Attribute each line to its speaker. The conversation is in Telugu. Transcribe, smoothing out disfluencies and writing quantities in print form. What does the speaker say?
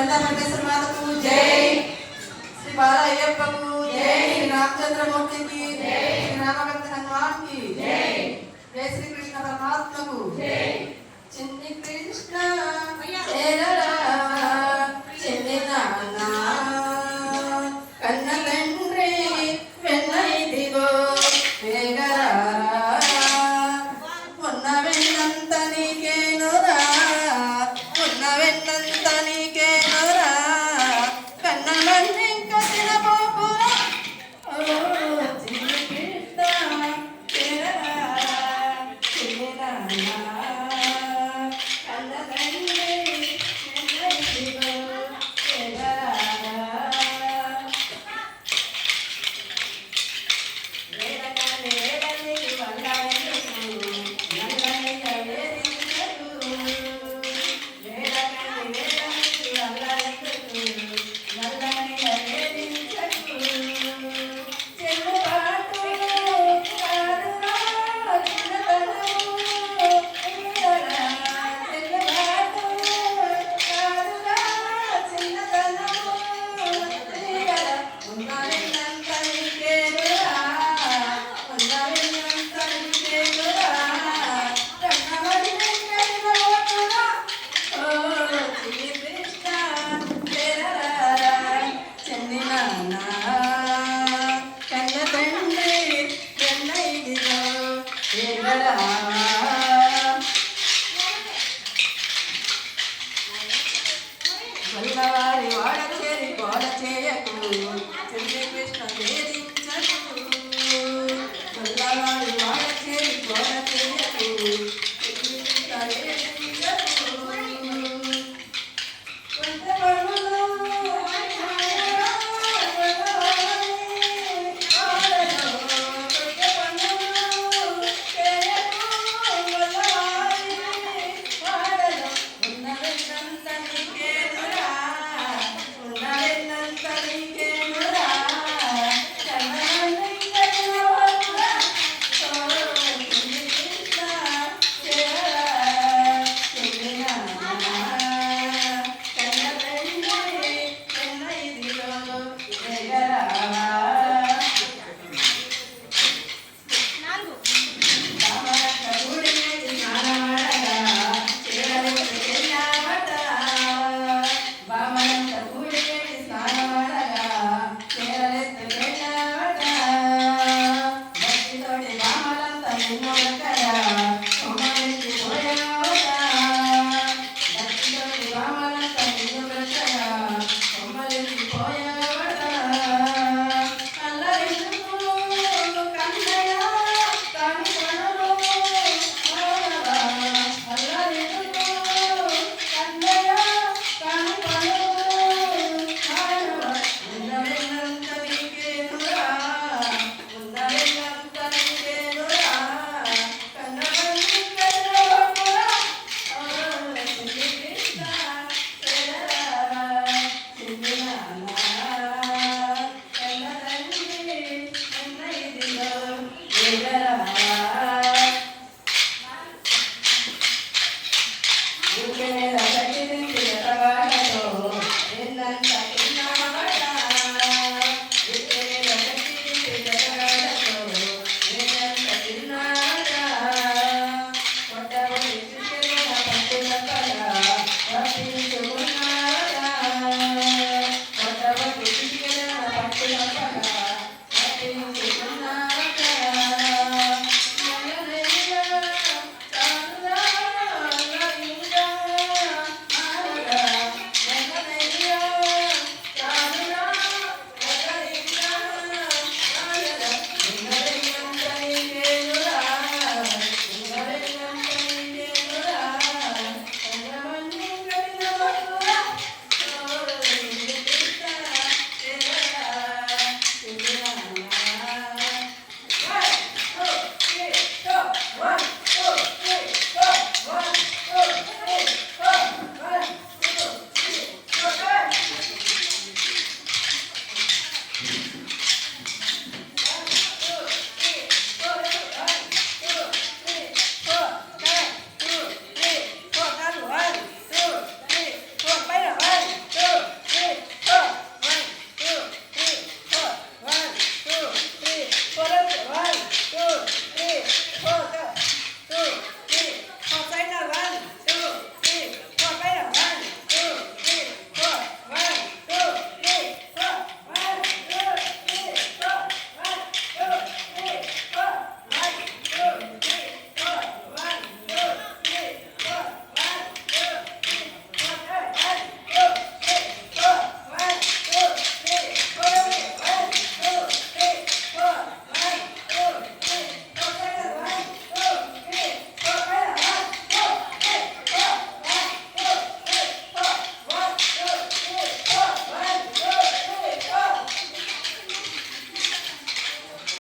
Speaker 1: వెంకటేశ్వర మాతకు జై, శ్రీ బాలయ్యప్పకు జై, శ్రీ రామచంద్రమూర్తి की జై, శ్రీ రామభక్త హనుమాన్ की జై, జై శ్రీ కృష్ణ పరమాత్మకు జై. చిన్ని కృష్ణ చేరరా చిన్ని నాన్న కన్న తండ్రి వెన్నైదిగో వేగరా ఉన్న వెన్నంత నీకేనురా, ఉన్న వెన్నంత నీకేనురా కన్న మన్నింక తినబోకురా. చిన్ని కృష్ణ చేరరా చిన్ని నాన్న కన్న తండ్రి వెన్నైదిగో వేగరా. వల్లవారి వాడ చేరి గోడ చేయకు చిన్ని కృష్ణ వేధించకు. వల్లవారి వాడ చేరి గోడ చేయకు చిన్ని కృష్ణ వేధించకు. రామలంత నిన్ను